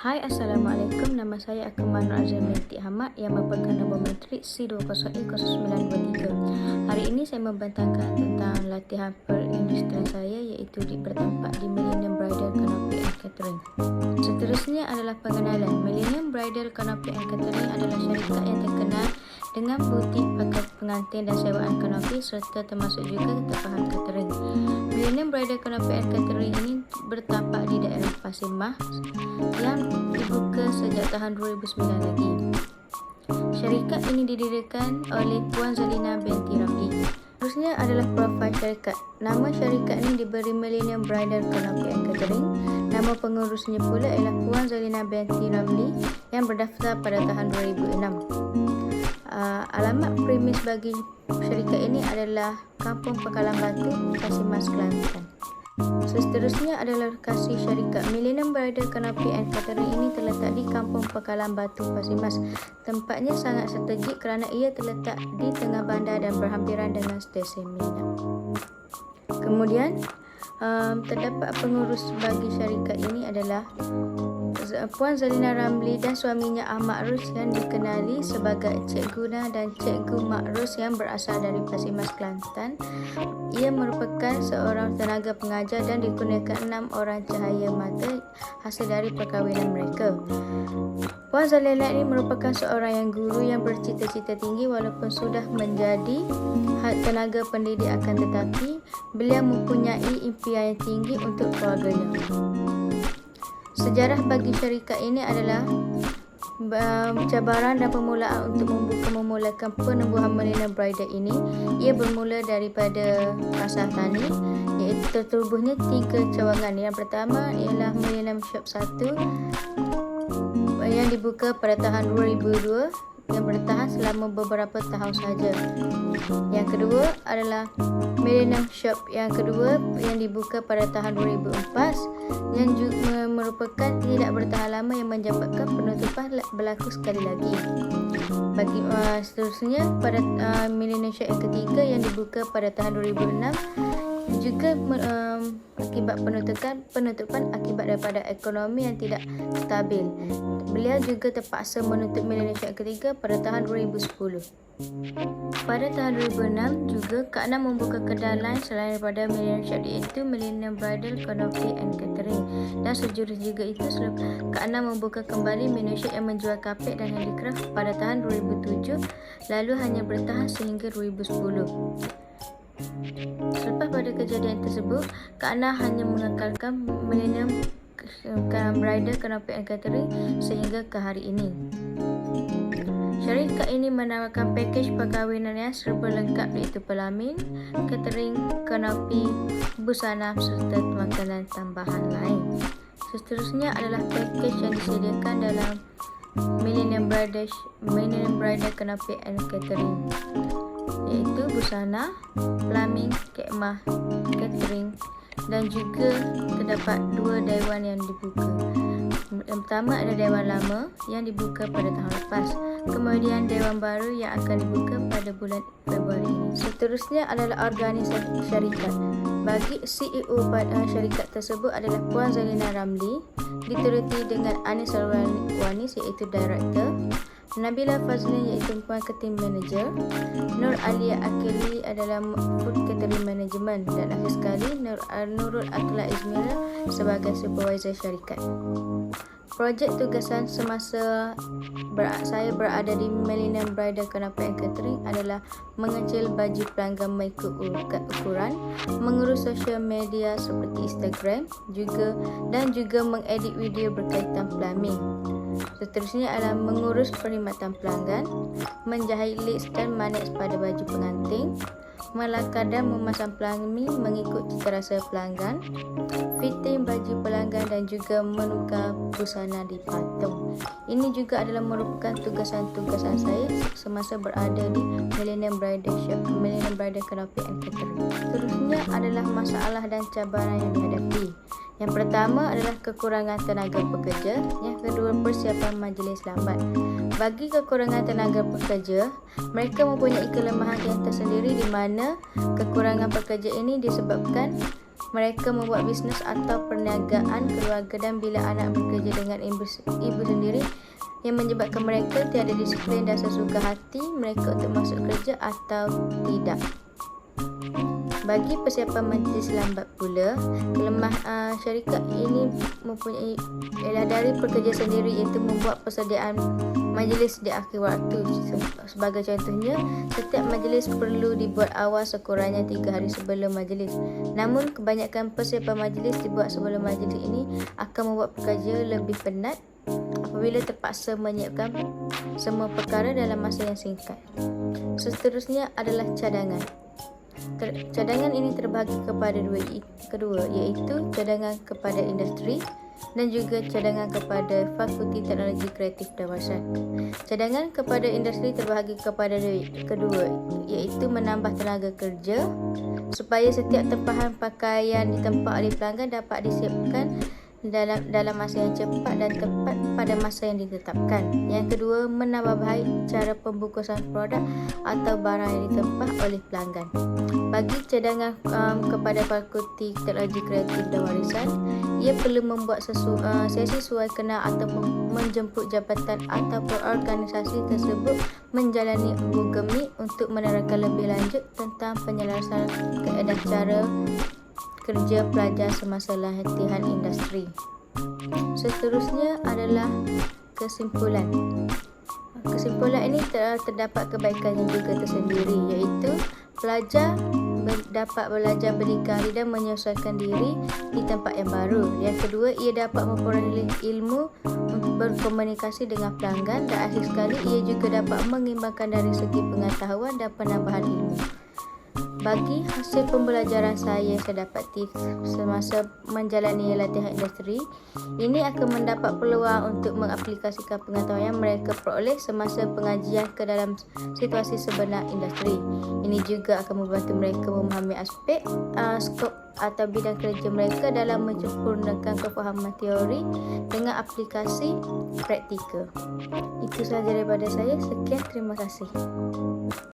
Hai, Assalamualaikum. Nama saya Akmal Nur Azam binti Ahmad yang merupakan nombor matrik C20E0923. Hari ini saya membentangkan tentang latihan perindustrian saya iaitu bertempat di Millennium Bridal Canopy and Catering. Seterusnya adalah pengenalan. Millennium Bridal Canopy and Catering adalah syarikat yang terkenal dengan butik paket pengantin dan sewaan kanopi serta termasuk juga tempahan catering. Millennium Bridal Canopy and Catering ini bertapak di daerah Pasir Mas yang dibuka sejak tahun 2009 lagi. Syarikat ini didirikan oleh Puan Zalina binti Ramli. Seterusnya adalah profil syarikat. Nama syarikat ini diberi Millennium Bridal Canopy and Catering. Nama pengurusnya pula ialah Puan Zalina binti Ramli yang berdaftar pada tahun 2006. Alamat premis bagi syarikat ini adalah Kampung Pekalan Batu, Pasir Mas, Kelantan. Seterusnya adalah lokasi syarikat. Millennium Bridal Canopy and Catering ini terletak di Kampung Pekalan Batu, Pasir Mas. Tempatnya sangat strategik kerana ia terletak di tengah bandar dan berhampiran dengan stesen minyak. Kemudian terdapat pengurus bagi syarikat ini adalah Puan Zalina Ramli dan suaminya Ahmad Rus yang dikenali sebagai Cik Guna dan Cikgu Mak Rus yang berasal dari Pasir Mas, Kelantan. Ia merupakan seorang tenaga pengajar dan dikurniakan 6 orang cahaya mata hasil dari perkahwinan mereka. Puan Zalina ini merupakan seorang yang guru yang bercita-cita tinggi walaupun sudah menjadi tenaga pendidik, akan tetapi beliau mempunyai impian yang tinggi untuk keluarganya. Sejarah bagi syarikat ini adalah cabaran dan permulaan untuk memulakan penubuhan Millennium Bridal ini. Ia bermula daripada pasar tani, iaitu tertubuhnya 3 cawangan. Yang pertama ialah Millennium Shop 1 yang dibuka pada tahun 2002 yang bertahan selama beberapa tahun sahaja. Yang kedua adalah Millennium Shop yang kedua yang dibuka pada tahun 2004 yang juga merupakan tidak bertahan lama yang menyebabkan penutupan berlaku sekali lagi. Bagi seterusnya pada Millennium Shop yang ketiga yang dibuka pada tahun 2006 juga akibat penutupan akibat daripada ekonomi yang tidak stabil. Beliau juga terpaksa menutup Millennium Shop ketiga pada tahun 2010. Pada tahun 2006 juga Kak Nam membuka kedai lain selain daripada Millennium Shop iaitu Millennium Bridal Canopy and Catering. Dan sejurus juga itu Kak Nam membuka kembali Millennium Shop yang menjual kapet dan handicraft pada tahun 2007 lalu hanya bertahan sehingga 2010. Selepas pada kejadian tersebut, Kak Ana hanya mengekalkan Millennium Bridal Canopy and Catering sehingga ke hari ini. Syarikat ini menawarkan pakej perkahwinan yang serba lengkap iaitu pelamin, catering, kanopi, busana serta makanan tambahan lain. Seterusnya adalah pakej yang disediakan dalam Millennium Bridal Canopy and Catering, iaitu busana, plumbing, kemah, catering dan juga terdapat 2 dewan yang dibuka. Yang pertama adalah dewan lama yang dibuka pada tahun lepas, kemudian dewan baru yang akan dibuka pada bulan Februari ini. Seterusnya adalah organisasi syarikat. Bagi CEO pada syarikat tersebut adalah Puan Zalina Ramli, dituruti dengan Anis Sarwanis iaitu Director, Nabila Fazlin iaitu Marketing Manager, Nur Alia Akili adalah Food Catering Management dan akhir sekali Nurul Akila Izmira sebagai Supervisor syarikat. Projek tugasan semasa saya berada di Millennium Bridal Canopy and Catering adalah mengecil baju pelanggan mengikut ukuran, mengurus sosial media seperti Instagram dan juga mengedit video berkaitan plumbing. Seterusnya adalah mengurus perkhidmatan pelanggan, menjahit list dan manis pada baju pengantin, melakar dan memasang plumbing mengikut citarasa pelanggan, fitting baju pelanggan dan juga menukar busana di patung. Ini juga adalah merupakan tugasan-tugasan saya semasa berada di Millennium Bridal Canopy and Catering. Seterusnya adalah masalah dan cabaran yang dihadapi. Yang pertama adalah kekurangan tenaga pekerja. Yang kedua, persiapan majlis lambat. Bagi kekurangan tenaga pekerja, mereka mempunyai kelemahan yang tersendiri di mana kekurangan pekerja ini disebabkan mereka membuat bisnes atau perniagaan keluarga, dan bila anak bekerja dengan ibu sendiri yang menyebabkan mereka tiada disiplin dan sesuka hati mereka untuk masuk kerja atau tidak. Bagi persiapan majlis lambat pula, syarikat ini mempunyai ialah dari pekerja sendiri, iaitu membuat persediaan majlis di akhir waktu. Sebagai contohnya, setiap majlis perlu dibuat awal sekurangnya 3 hari sebelum majlis. Namun kebanyakan persiapan majlis dibuat sebelum majlis ini akan membuat pekerja lebih penat apabila terpaksa menyiapkan semua perkara dalam masa yang singkat. Seterusnya adalah cadangan. Cadangan ini terbahagi kepada kedua, iaitu cadangan kepada industri dan juga cadangan kepada Fakulti Teknologi Kreatif dan Wasiat. Cadangan kepada industri terbahagi kepada kedua, iaitu menambah tenaga kerja supaya setiap tempahan pakaian di tempat oleh pelanggan dapat disiapkan dalam masa yang cepat dan tepat pada masa yang ditetapkan. Yang kedua, menambah baik cara pembungkusan produk atau barang yang ditempah oleh pelanggan. Bagi cadangan kepada Fakulti Teknologi Kreatif dan Warisan, ia perlu membuat sesi suai kenal ataupun menjemput jabatan ataupun organisasi tersebut menjalani Google Meet untuk menerangkan lebih lanjut tentang penyelesaian kaedah cara kerja pelajar semasa latihan industri. Seterusnya adalah kesimpulan. Kesimpulan ini terdapat kebaikan yang juga tersendiri, iaitu pelajar dapat belajar berdikari dan menyesuaikan diri di tempat yang baru. Yang kedua, ia dapat memperoleh ilmu untuk berkomunikasi dengan pelanggan, dan akhir sekali ia juga dapat mengimbangkan dari segi pengetahuan dan penambahan ilmu. Bagi hasil pembelajaran saya dapati semasa menjalani latihan industri, ini akan mendapat peluang untuk mengaplikasikan pengetahuan yang mereka peroleh semasa pengajian ke dalam situasi sebenar industri. Ini juga akan membantu mereka memahami aspek, skop atau bidang kerja mereka dalam menyempurnakan kefahaman teori dengan aplikasi praktikal. Itu sahaja daripada saya. Sekian, terima kasih.